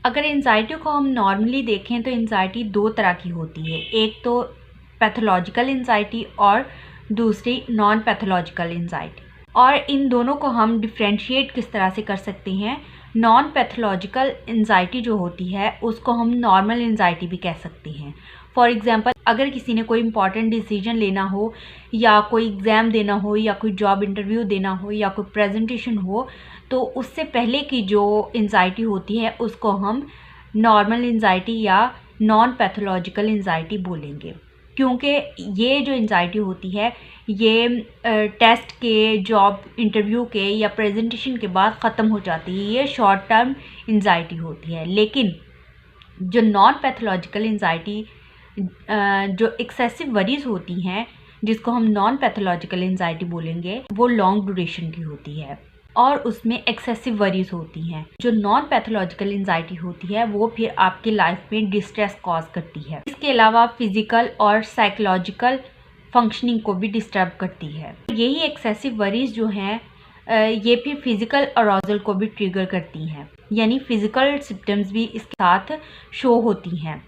अगर एंजाइटी को हम नॉर्मली देखें तो एंजाइटी दो तरह की होती है, एक तो पैथोलॉजिकल एंजाइटी और दूसरी नॉन पैथोलॉजिकल एंजाइटी। और इन दोनों को हम डिफ्रेंशिएट किस तरह से कर सकते हैं। नॉन पैथोलॉजिकल एंजाइटी जो होती है उसको हम नॉर्मल एंजाइटी भी कह सकते हैं। फॉर एग्जांपल, अगर किसी ने कोई इंपॉर्टेंट डिसीजन लेना हो या कोई एग्ज़ाम देना हो या कोई जॉब इंटरव्यू देना हो या कोई प्रेजेंटेशन हो, तो उससे पहले की जो एंजाइटी होती है उसको हम नॉर्मल एंजाइटी या नॉन पैथोलॉजिकल एंजाइटी बोलेंगे, क्योंकि ये जो एंजाइटी होती है ये टेस्ट के, जॉब इंटरव्यू के या प्रेजेंटेशन के बाद ख़त्म हो जाती है। ये शॉर्ट टर्म एंजाइटी होती है। लेकिन जो नॉन पैथोलॉजिकल एंजाइटी, जो एक्सेसिव वरीज होती हैं, जिसको हम नॉन पैथोलॉजिकल एंजाइटी बोलेंगे, वो लॉन्ग ड्यूरेशन की होती है और उसमें एक्सेसिव वरीज होती हैं। जो नॉन पैथोलॉजिकल एंजाइटी होती है वो फिर आपकी लाइफ में डिस्ट्रेस कॉज करती है। इसके अलावा फिजिकल और साइकोलॉजिकल फंक्शनिंग को भी डिस्टर्ब करती है। यही एक्सेसिव वरीज जो हैं ये फिर फिजिकल अराउजल को भी ट्रिगर करती हैं, यानी फिजिकल सिम्टम्स भी इसके साथ शो होती हैं।